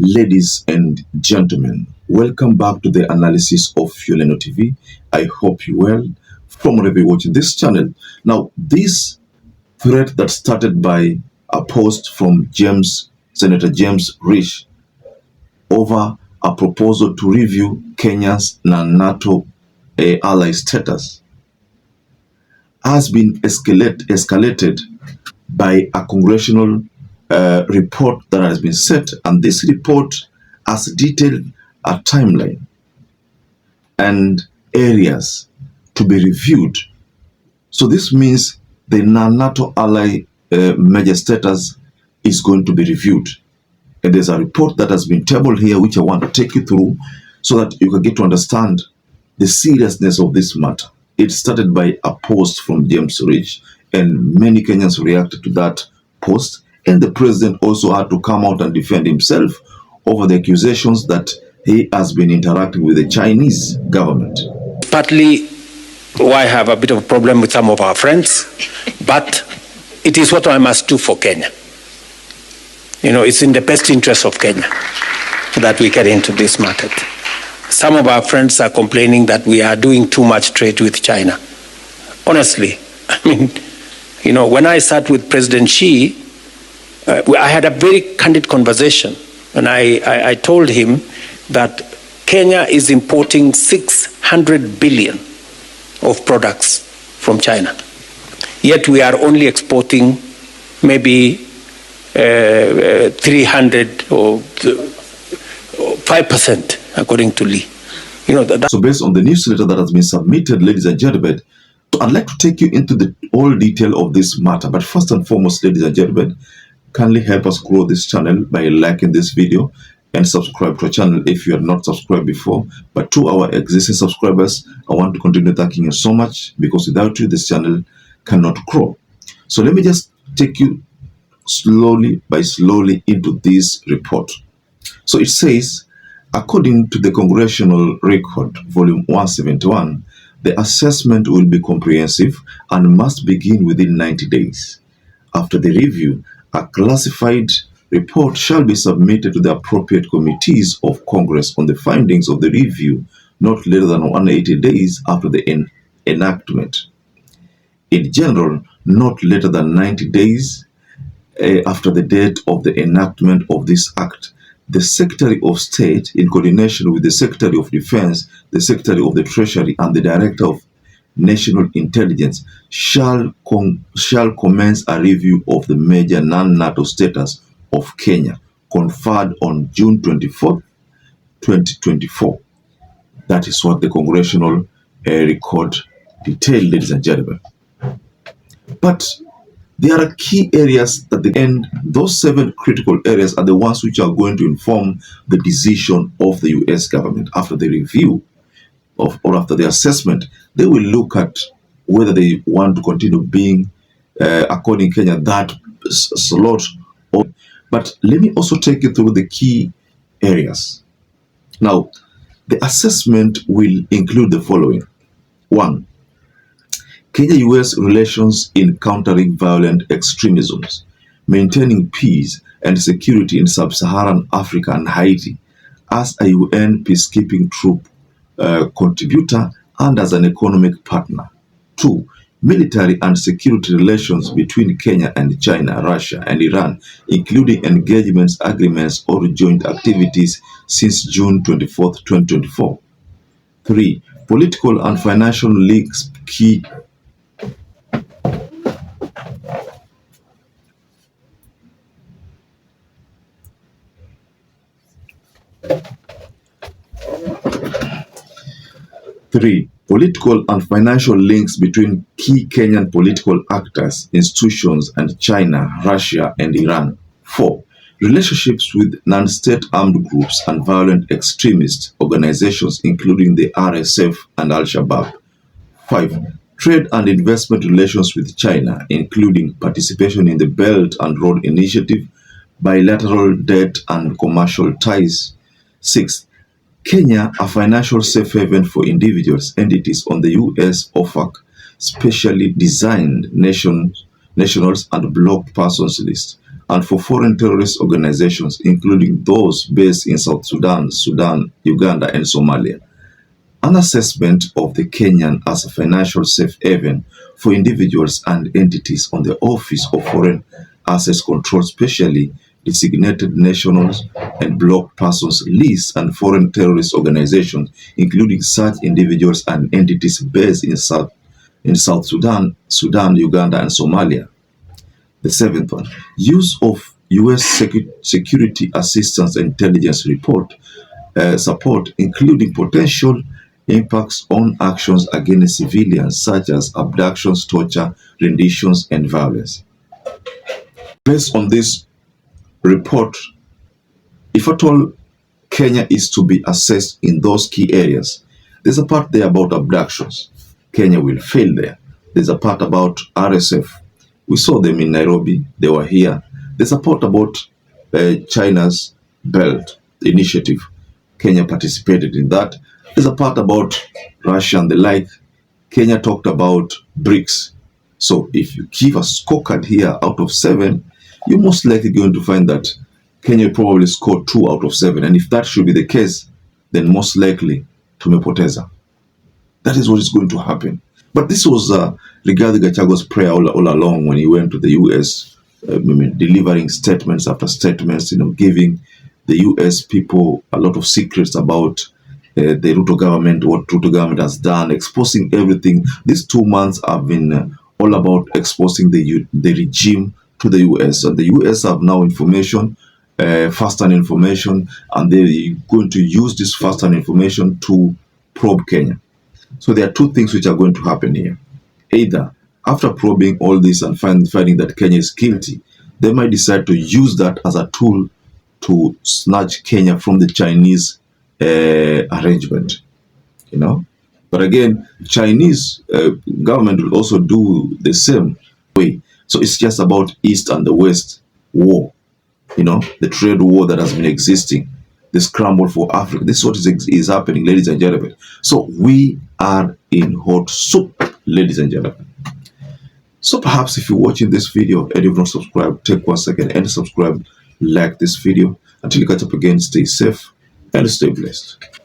Ladies and gentlemen, welcome back to the analysis of YOLENO TV. I hope you well from wherever you're watching this channel. Now, this thread that started by a post from Senator James Risch over a proposal to review Kenya's non-NATO ally status has been escalated by a congressional report that has been set, and this report has detailed a timeline and areas to be reviewed. So this means the non-NATO ally major status is going to be reviewed. And there's a report that has been tabled here, which I want to take you through so that you can get to understand the seriousness of this matter. It started by a post from James Risch, and many Kenyans reacted to that post. And the president also had to come out and defend himself over the accusations that he has been interacting with the Chinese government. Partly why I have a bit of a problem with some of our friends, but it is what I must do for Kenya. You know, it's in the best interest of Kenya that we get into this market. Some of our friends are complaining that we are doing too much trade with China. Honestly, I mean, you know, when I sat with President Xi, I had a very candid conversation, and I told him that Kenya is importing 600 billion of products from China, yet we are only exporting maybe 300 or 5%, according to Lee. You know, so based on the newsletter that has been submitted, ladies and gentlemen, I'd like to take you into the whole detail of this matter. But first and foremost, ladies and gentlemen, kindly help us grow this channel by liking this video and subscribe to our channel if you are not subscribed before. But to our existing subscribers, I want to continue thanking you so much, because without you, this channel cannot grow. So let me just take you slowly into this report. So it says, according to the Congressional Record, Volume 171, the assessment will be comprehensive and must begin within 90 days. After the review, a classified report shall be submitted to the appropriate committees of Congress on the findings of the review not later than 180 days after the enactment. In general, not later than 90 days after the date of the enactment of this act. The Secretary of State, in coordination with the Secretary of Defense, the Secretary of the Treasury, and the Director of National Intelligence, shall commence a review of the major non-NATO status of Kenya, conferred on June 24, 2024. That is what the Congressional record detailed, ladies and gentlemen. But there are key areas at the end. Those 7 critical areas are the ones which are going to inform the decision of the U.S. government after the review or after the assessment. They will look at whether they want to continue being, according to Kenya, that slot. But let me also take you through the key areas. Now, the assessment will include the following. 1. Kenya-US relations in countering violent extremisms, maintaining peace and security in sub-Saharan Africa and Haiti as a UN peacekeeping troop contributor and as an economic partner. 2. Military and security relations between Kenya and China, Russia, and Iran, including engagements, agreements, or joint activities since June 24, 2024. 3. Political and financial links key. Political and financial links between key Kenyan political actors, institutions, and China, Russia, and Iran. 4. Relationships with non-state armed groups and violent extremist organizations, including the RSF and Al-Shabaab. 5. Trade and investment relations with China, including participation in the Belt and Road Initiative, bilateral debt and commercial ties. 6. Kenya, a financial safe haven for individuals, entities on the U.S. OFAC, specially designed nationals and blocked persons list, and for foreign terrorist organizations, including those based in South Sudan, Uganda, and Somalia. An assessment of the Kenyan as a financial safe haven for individuals and entities on the Office of Foreign Assets Control, specially designated nationals and blocked persons list and foreign terrorist organizations, including such individuals and entities based in South Sudan, Uganda, and Somalia. The seventh one, use of U.S. security assistance and intelligence support, including potential impacts on actions against civilians such as abductions, torture, renditions, and violence. Based on this report, if at all Kenya is to be assessed in those key areas, there's a part there about abductions. Kenya will fail there. There's a part about RSF. We saw them in Nairobi. They were here. There's a part about China's Belt Initiative. Kenya participated in that. There's a part about Russia and the like. Kenya talked about BRICS. So if you give a scorecard here out of 7, you're most likely going to find that Kenya probably scored 2 out of 7. And if that should be the case, then most likely tumepoteza. That is what is going to happen. But this was Rigathi Gachago's prayer all along when he went to the US, delivering statements after statements, giving the US people a lot of secrets about the Ruto government, what Ruto government has done, exposing everything. These 2 months have been all about exposing the regime to the US. And the US have now information, first-hand information, and they're going to use this first-hand information to probe Kenya. So there are 2 things which are going to happen here. Either after probing all this and finding that Kenya is guilty, they might decide to use that as a tool to snatch Kenya from the Chinese arrangement, But again, Chinese government will also do the same way. So it's just about East and the West war, the trade war that has been existing, the scramble for Africa. This is what is happening, ladies and gentlemen. So we are in hot soup, ladies and gentlemen. So perhaps if you're watching this video and you've not subscribed, take 1 second and subscribe, like this video. Until you catch up again, stay safe and stay blessed.